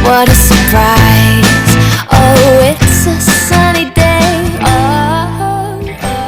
What a surprise. Oh, it's a sunny day. Oh, oh.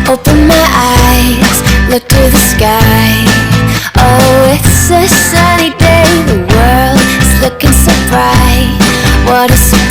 Open my eyes, look to the sky. Oh, it's a sunny day. The world is looking so bright. What a surprise.